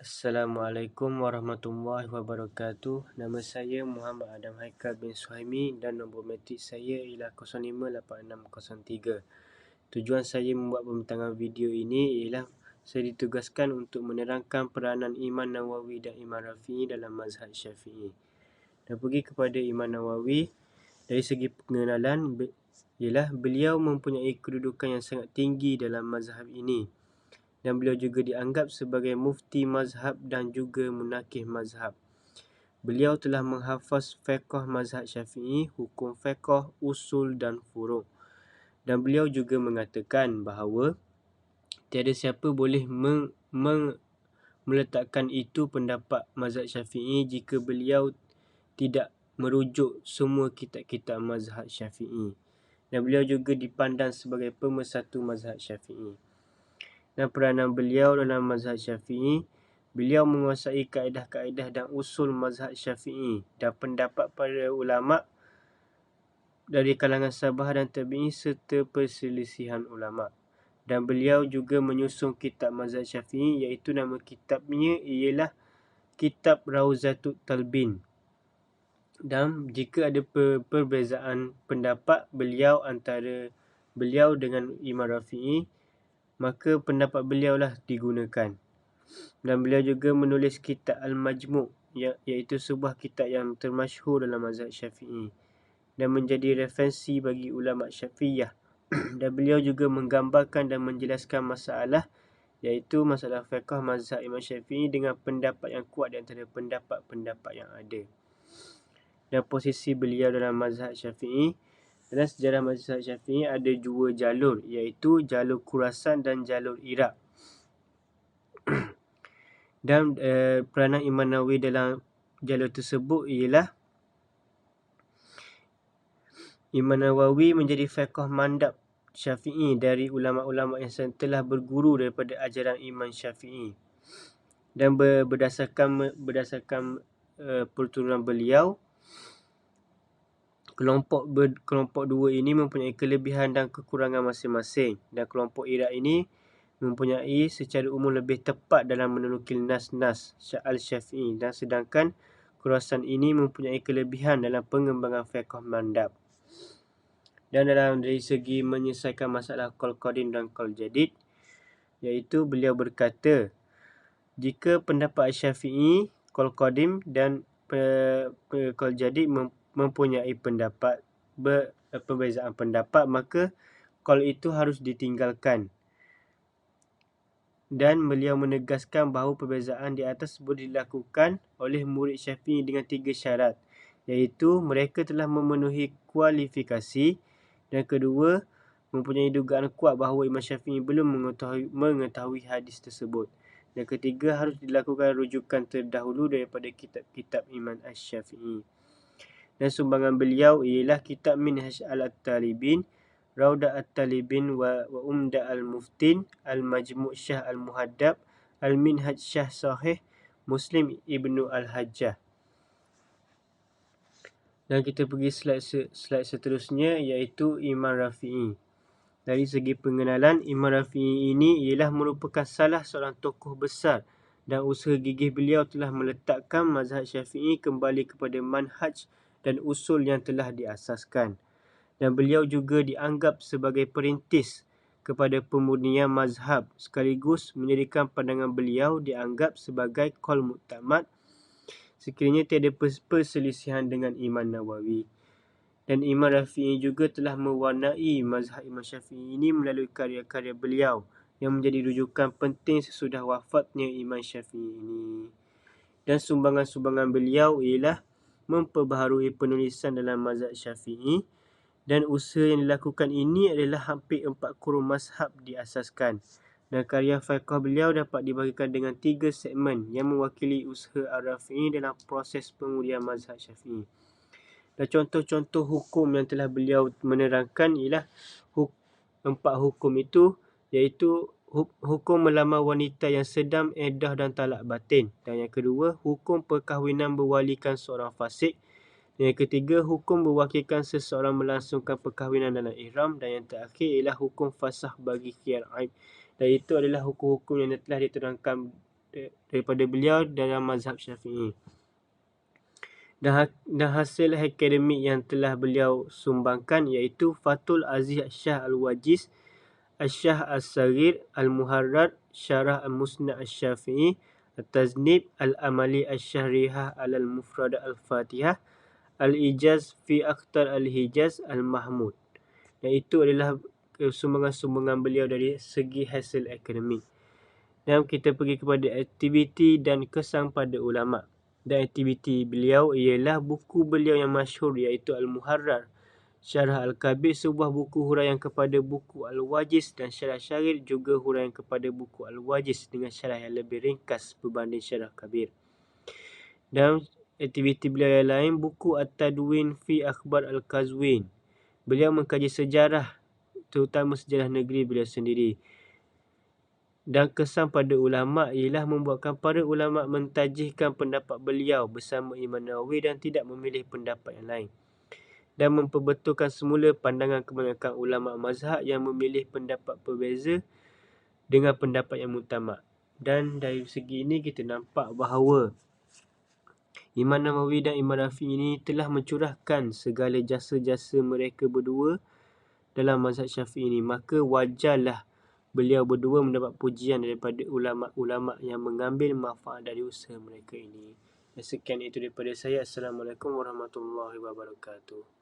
Assalamualaikum warahmatullahi wabarakatuh. Nama saya Muhammad Adam Haikal bin Suhaimi dan nombor matrik saya ialah 058603. Tujuan saya membuat pembintangan video ini ialah saya ditugaskan untuk menerangkan peranan Imam Nawawi dan Imam Rafi'i dalam mazhab Syafi'i. Dan pergi kepada Imam Nawawi, dari segi pengenalan ialah beliau mempunyai kedudukan yang sangat tinggi dalam mazhab ini. Dan beliau juga dianggap sebagai mufti mazhab dan juga munakih mazhab. Beliau telah menghafaz fiqh mazhab Syafi'i, hukum fiqh, usul dan furu'. Dan beliau juga mengatakan bahawa tiada siapa boleh meletakkan itu pendapat mazhab Syafi'i jika beliau tidak merujuk semua kitab-kitab mazhab Syafi'i. Dan beliau juga dipandang sebagai pemersatu mazhab Syafi'i. Dan peranan beliau dalam mazhab Syafi'i, beliau menguasai kaedah-kaedah dan usul mazhab Syafi'i dan pendapat para ulama' dari kalangan sahabat dan tabi'in serta perselisihan ulama'. Dan beliau juga menyusun kitab mazhab Syafi'i, iaitu nama kitabnya ialah Kitab Rawzatut Talbin. Dan jika ada perbezaan pendapat beliau antara beliau dengan Imam Rafi'i, maka pendapat beliau lah digunakan. Dan beliau juga menulis kitab Al-Majmu', iaitu sebuah kitab yang termasyhur dalam mazhab Syafi'i dan menjadi referensi bagi ulama' Syafi'iyah. Dan beliau juga menggambarkan dan menjelaskan masalah, iaitu masalah fiqh mazhab Imam Syafi'i dengan pendapat yang kuat di antara pendapat-pendapat yang ada. Dan posisi beliau dalam mazhab Syafi'i, dalam sejarah mazhab Syafi'i ada dua jalur, iaitu jalur Khurasan dan jalur Iraq. Dan peranan Imam Nawawi dalam jalur tersebut ialah Imam Nawawi menjadi fiqh mandhab Syafi'i dari ulama'-ulama' yang telah berguru daripada ajaran Imam Syafi'i. Dan berdasarkan perturunan beliau, kelompok dua ini mempunyai kelebihan dan kekurangan masing-masing. Dan kelompok Iraq ini mempunyai secara umum lebih tepat dalam menukil nas-nas al-Syafi'i, dan sedangkan Khurasan ini mempunyai kelebihan dalam pengembangan fiqh mandhab. Dan dari segi menyelesaikan masalah qaul qadim dan qaul jadid, iaitu beliau berkata, jika pendapat Syafi'i, qaul qadim dan qaul jadid mempunyai perbezaan pendapat, maka qaul itu harus ditinggalkan. Dan beliau menegaskan bahawa perbezaan di atas boleh dilakukan oleh murid Syafi'i dengan 3 syarat, iaitu mereka telah memenuhi kualifikasi, dan kedua, mempunyai dugaan kuat bahawa Imam Syafi'i belum mengetahui hadis tersebut, dan ketiga, harus dilakukan rujukan terdahulu daripada kitab-kitab Imam Asy-Syafi'i. Dan sumbangan beliau ialah kitab Minhaj al-Talibin, Raudah at-Talibin wa Umdah al-Muftin, Al-Majmu' Syah al-Muhaddab, Al-Minhaj Syah Sahih Muslim Ibnu al-Hajjah. Dan kita pergi slide seterusnya, iaitu Imam Rafi'i. Dari segi pengenalan, Imam Rafi'i ini ialah merupakan salah seorang tokoh besar, dan usaha gigih beliau telah meletakkan mazhab Syafi'i kembali kepada manhaj dan usul yang telah diasaskan. Dan beliau juga dianggap sebagai perintis kepada pemurnian mazhab, sekaligus menjadikan pandangan beliau dianggap sebagai qaul muktamad sekiranya tiada perselisihan dengan Imam Nawawi. Dan Imam Rafi'i juga telah mewarnai mazhab Imam Syafi'i ini melalui karya-karya beliau yang menjadi rujukan penting sesudah wafatnya Imam Syafi'i ini. Dan sumbangan-sumbangan beliau ialah memperbaharui penulisan dalam mazhab Syafi'i, dan usaha yang dilakukan ini adalah hampir 4 kurun mazhab diasaskan. Dan karya fiqh beliau dapat dibagikan dengan 3 segmen yang mewakili usaha Ar-Rafi'i dalam proses pemurian mazhab Syafi'i. Dan contoh-contoh hukum yang telah beliau menerangkan ialah 4 hukum itu, iaitu hukum melamar wanita yang sedang iddah dan talak batin. Dan yang kedua, hukum perkahwinan berwalikan seorang fasik. Dan yang ketiga, hukum berwakilkan seseorang melangsungkan perkahwinan dalam ihram. Dan yang terakhir ialah hukum fasakh bagi khiyar aib. Dan itu adalah hukum-hukum yang telah diterangkan daripada beliau dalam mazhab Syafi'i. Dan hasil akademik yang telah beliau sumbangkan iaitu Fathul Aziz Shah Al-Wajiz, Asyah As-Saghir, Al-Muharrar, Syarah Al-Musnad Al-Syafi'i, At-Taznib, Al-Amali Al-Syahrihah Al-Mufradah Al-Fatihah, Al-Ijaz fi Akhtar Al-Hijaz Al-Mahmud. Dan itu adalah sumbangan-sumbangan beliau dari segi hasil akademik. Dan kita pergi kepada aktiviti dan kesan pada ulama'. Dan aktiviti beliau ialah buku beliau yang masyhur iaitu Al-Muharrar, Syarah Al-Kabir, sebuah buku huraian kepada buku Al-Wajiz, dan Syarah Syarih juga huraian kepada buku Al-Wajiz dengan syarah yang lebih ringkas berbanding Syarah Kabir. Dan aktiviti beliau yang lain, buku At-Tadwin fi Akhbar Al-Qazwin. Beliau mengkaji sejarah, terutama sejarah negeri beliau sendiri. Dan kesan pada ulama' ialah membuatkan para ulama' mentajihkan pendapat beliau bersama Imam Nawawi dan tidak memilih pendapat yang lain. Dan memperbetulkan semula pandangan kebanyakan ulama' mazhab yang memilih pendapat berbeza dengan pendapat yang muktamad. Dan dari segi ini kita nampak bahawa Imam Nawawi dan Imam Rafi'i ini telah mencurahkan segala jasa-jasa mereka berdua dalam mazhab Syafi'i ini. Maka wajarlah beliau berdua mendapat pujian daripada ulama'-ulama' yang mengambil manfaat dari usaha mereka ini. Sekian itu daripada saya. Assalamualaikum warahmatullahi wabarakatuh.